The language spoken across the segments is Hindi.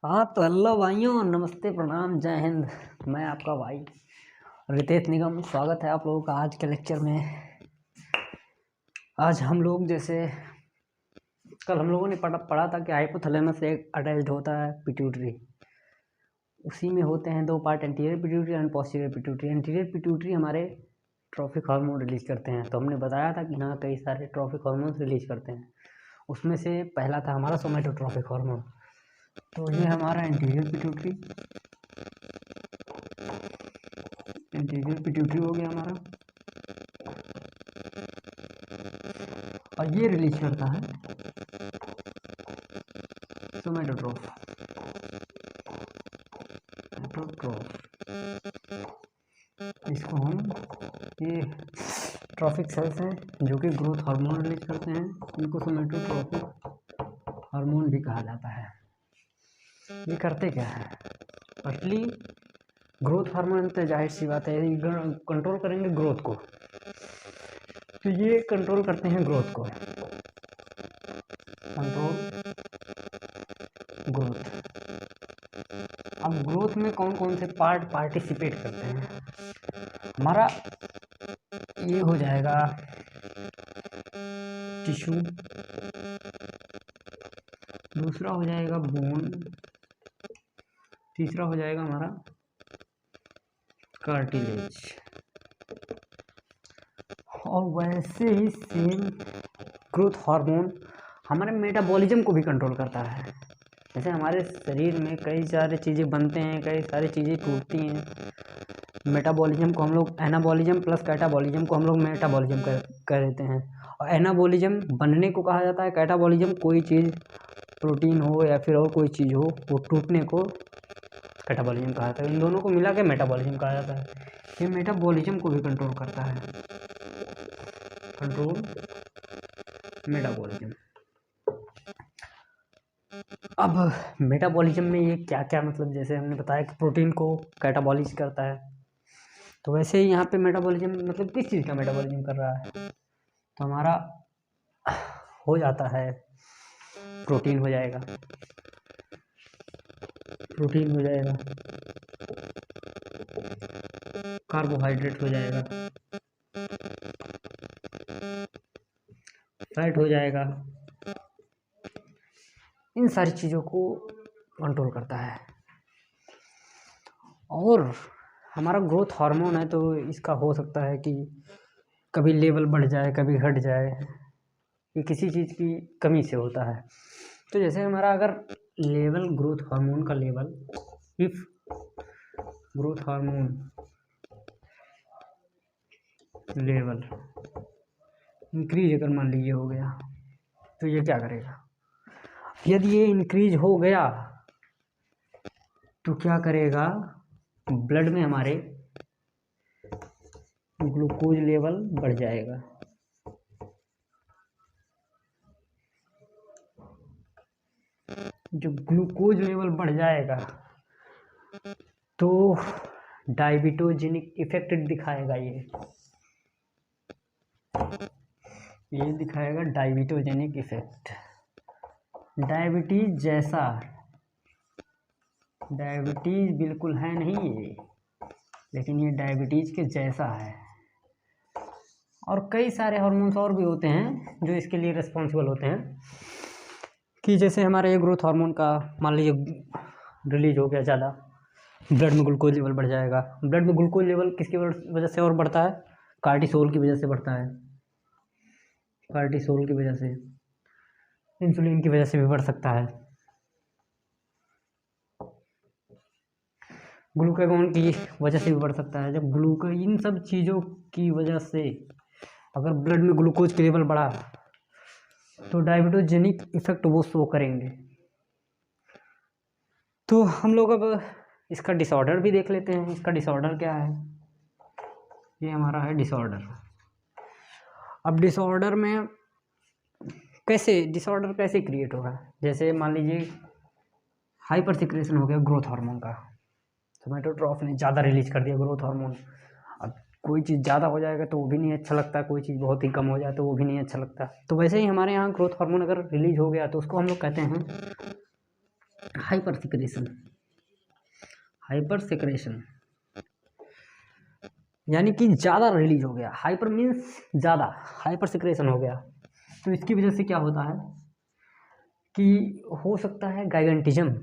हाँ तो हेलो भाइयों, नमस्ते, प्रणाम, जय हिंद। मैं आपका भाई रितेश निगम, स्वागत है आप लोगों का आज के लेक्चर में। आज हम लोग जैसे कल हम लोगों ने पढ़ा था कि हाइपोथैलेमस से एक अटैच्ड होता है पिट्यूटरी। उसी में होते हैं दो part, anterior pituitary and posterior pituitary. Anterior pituitary हमारे ट्रॉफिक हार्मोन रिलीज करते हैं। तो हमने बताया था कि हाँ कई सारे ट्रॉफिक हार्मोन रिलीज करते हैं। उसमें से पहला था हमारा सोमैटोट्रॉफिक हार्मोन। तो ये हमारा एंटीरियर पिट्यूटरी हो गया हमारा, और ये रिलीज करता है सोमैटोट्रोफ। इसको हम ये ट्रॉफिक सेल्स हैं जो कि ग्रोथ हार्मोन रिलीज करते हैं, इनको सोमैटोट्रॉफिक हार्मोन भी कहा जाता है। ये करते क्या है? फर्स्टली ग्रोथ हार्मोन तो जाहिर सी बात है कंट्रोल करेंगे ग्रोथ को, तो ये कंट्रोल करते हैं ग्रोथ को। Control growth. अब ग्रोथ में कौन कौन से पार्ट पार्टिसिपेट करते हैं? हमारा ये हो जाएगा टिश्यू, दूसरा हो जाएगा बोन, तीसरा हो जाएगा हमारा कार्टिलेज। और वैसे ही सेम ग्रोथ हार्मोन हमारे मेटाबॉलिज्म को भी कंट्रोल करता है। जैसे हमारे शरीर में कई सारी चीज़ें बनते हैं, कई सारी चीज़ें टूटती हैं। मेटाबॉलिज्म को हम लोग एनाबॉलिज्म प्लस कैटाबॉलिज्म को हम लोग मेटाबॉलिज्म कर देते हैं। और एनाबॉलिज्म बनने को कहा जाता है, कैटाबॉलिज्म कोई चीज़ प्रोटीन हो या फिर और कोई चीज़ हो वो टूटने को कैटाबॉलिज्म कहा जाता है। इन दोनों को मिला के मेटाबॉलिज्म कहा जाता है। ये मेटाबॉलिज्म को भी कंट्रोल करता है, कंट्रोल मेटाबॉलिज्म। अब मेटाबॉलिज्म में ये क्या क्या मतलब, जैसे हमने बताया कि प्रोटीन को कैटाबॉलिज करता है, तो वैसे ही यहाँ पे मेटाबॉलिज्म मतलब किस चीज़ का मेटाबॉलिज्म कर रहा है? तो हमारा हो जाता है प्रोटीन हो जाएगा, प्रोटीन हो जाएगा, कार्बोहाइड्रेट हो जाएगा, फैट हो जाएगा। इन सारी चीज़ों को कंट्रोल करता है। और हमारा ग्रोथ हार्मोन है तो इसका हो सकता है कि कभी लेवल बढ़ जाए कभी घट जाए, ये किसी चीज़ की कमी से होता है। तो जैसे हमारा अगर लेवल ग्रोथ हार्मोन का level, if growth hormone level increase अगर मान लीजिए हो गया, तो ये क्या करेगा? यदि ये इंक्रीज हो गया तो क्या करेगा? ब्लड में हमारे ग्लूकोज लेवल बढ़ जाएगा। जो ग्लूकोज लेवल बढ़ जाएगा तो डायबिटोजेनिक इफेक्ट दिखाएगा। ये दिखाएगा डायबिटोजेनिक इफेक्ट। डायबिटीज जैसा, डायबिटीज बिल्कुल है नहीं ये, लेकिन ये डायबिटीज के जैसा है। और कई सारे हार्मोन्स और भी होते हैं जो इसके लिए रिस्पॉन्सिबल होते हैं, कि जैसे हमारे ये ग्रोथ हार्मोन का मान लीजिए रिलीज हो गया ज़्यादा, ब्लड में ग्लूकोज लेवल बढ़ जाएगा। ब्लड में ग्लूकोज लेवल किसकी वजह से और बढ़ता है? कार्टिसोल की वजह से बढ़ता है। कार्टिसोल की वजह से, इंसुलिन की वजह से भी बढ़ सकता है। ग्लूकागॉन की वजह से भी बढ़ सकता है। जब इन सब चीज़ों की वजह से अगर ब्लड में ग्लूकोज की लेवल बढ़ा तो डायबिटोजेनिक इफेक्ट वो शो करेंगे। तो हम लोग अब इसका डिसऑर्डर भी देख लेते हैं। इसका डिसऑर्डर क्या है? ये हमारा है डिसऑर्डर। अब डिसऑर्डर में डिसऑर्डर कैसे क्रिएट होगा? जैसे मान लीजिए हाइपर सिक्रेशन हो गया ग्रोथ हार्मोन का, सोमैटोट्रॉफ ने ज़्यादा रिलीज कर दिया ग्रोथ हार्मोन। अब कोई चीज़ ज़्यादा हो जाएगा तो वो भी नहीं अच्छा लगता, कोई चीज़ बहुत ही कम हो जाए तो वो भी नहीं अच्छा लगता। तो वैसे ही हमारे यहाँ ग्रोथ हार्मोन अगर रिलीज हो गया तो उसको हम लोग कहते हैं हाइपर सिक्रेशन। हाइपर सिक्रेशन यानी कि ज़्यादा रिलीज हो गया। हाइपर मीन्स ज़्यादा, हाइपर सिक्रेशन हो गया। तो इसकी वजह से क्या होता है कि हो सकता है गाइगेंटिज्म।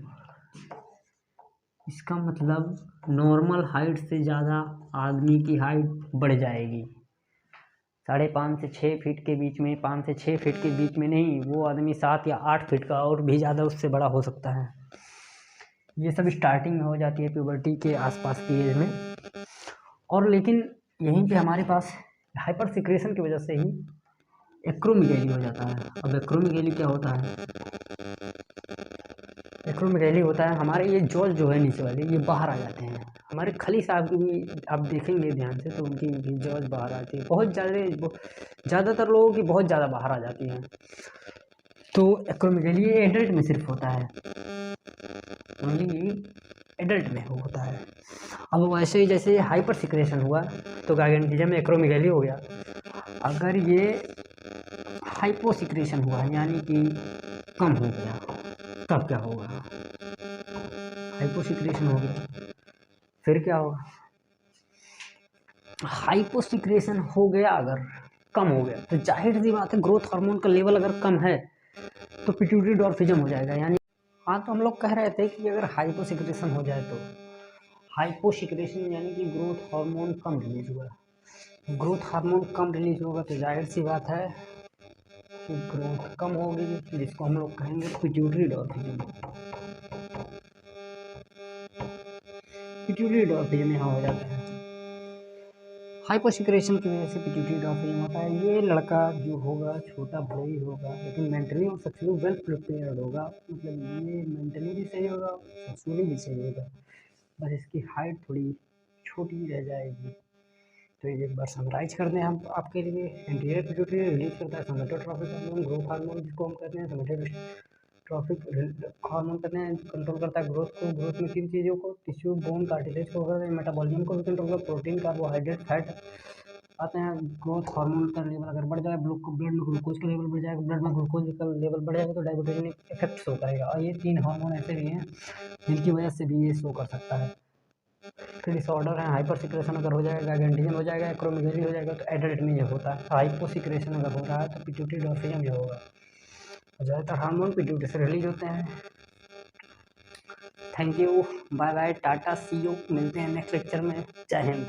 इसका मतलब नॉर्मल हाइट से ज़्यादा आदमी की हाइट बढ़ जाएगी। 5.5 से 6 फीट के बीच में, 5 से 6 फीट के बीच में नहीं, वो आदमी 7 या 8 फीट का और भी ज़्यादा उससे बड़ा हो सकता है। ये सब स्टार्टिंग में हो जाती है प्यूबर्टी के आसपास की एज में। और लेकिन यहीं पे हमारे पास हाइपर सिक्रेशन की वजह से ही एक्रोमेगाली हो जाता है। अब एक्रोमेगाली क्या होता है? एक्रोमेगाली होता है हमारे ये जॉज जो है नीचे वाले, ये बाहर आ जाते हैं। हमारे खली साहब की भी आप देखेंगे ध्यान से तो उनकी भी जॉज बाहर आती है, बहुत ज़्यादातर लोगों की बहुत ज़्यादा बाहर आ जाती हैं। तो एक्रोमेगाली ये एडल्ट में सिर्फ होता है, ओनली एडल्ट में होता है। अब वैसे ही जैसे हाइपर सिक्रेशन हुआ तो गाइगेंटिज्म एक्रोमेगाली हो गया। अगर ये हाइपो सिक्रेशन हुआ यानी कि कम हो गया तब क्या होगा? हाइपो सिक्रेशन हो गया फिर क्या होगा? हाइपो सिक्रेशन हो गया अगर कम हो गया तो जाहिर सी बात है ग्रोथ हार्मोन का लेवल अगर कम है तो पिट्यूटरी डॉर्फिज्म हो जाएगा। यानी हाँ, तो हम लोग कह रहे थे कि अगर हाइपो सिक्रेशन हो जाए तो हाइपो सिक्रेशन यानी कि ग्रोथ हार्मोन कम रिलीज हुआ। ग्रोथ हार्मोन कम रिलीज होगा तो जाहिर सी बात है कि ग्रोथ कम होगी, जिसको हम लोग कहेंगे पिट्यूटरी डॉर्फिज्म। पिट्यूटरी डॉर्फिज्म यहाँ हो जाता है। हाइपर सिक्रेशन की वजह से पिट्यूटरी डॉर्फिज्म होता है। ये लड़का जो होगा छोटा भले ही होगा लेकिन मेंटली और सेक्सुअली वेल प्रिपेयर्ड होगा। मतलब ये मेंटली भी सही होगा, सेक्सुअली भी सही होगा, बस इसकी हाइट थोड़ी छोटी रह जाएगी। तो एक बार समराइज कर दें हम आपके लिए। एंटीरियर पिट्यूटरी रिलीज करता है सोमेटोट्रॉपिक हार्मोन, ग्रोथ हार्मोन जिसको हम कहते हैं सोमेटोट्रॉपिक हार्मोन कहते हैं, कंट्रोल करता है ग्रोथ को। ग्रोथ में 3 चीज़ों को, टिश्यू, बोन, कार्टिलेज को, मेटाबॉलिज्म को भी कंट्रोल करता है, प्रोटीन, कार्बोहाइड्रेट, फैट आते हैं। ग्रोथ हार्मोन का लेवल अगर बढ़ जाए, ब्लड में ग्लूकोज का लेवल बढ़ जाएगा, ब्लड में ग्लूकोज का लेवल बढ़ जाएगा तो डायबिटीज इफेक्ट शो करेगा। और ये 3 हार्मोन ऐसे भी हैं जिनकी वजह से भी ये शो कर सकता है। फिर डिसऑर्डर है हाइपर सिक्रेशन अगर हो जाएगा, गाइगेंटिज्म हो जाएगा, एक्रोमेगाली हो जाएगा तो एडल्ट में ये होता है। हाइपो सिक्रेशन अगर हो रहा है तो पिट्यूटरी डॉर्फिज्म ये होगा। ज़्यादातर हार्मोन पिट्यूटरी से रिलीज होते हैं। थैंक यू, बाय बाय, टाटा, सी यू, मिलते हैं नेक्स्ट लेक्चर में। जय हिंद।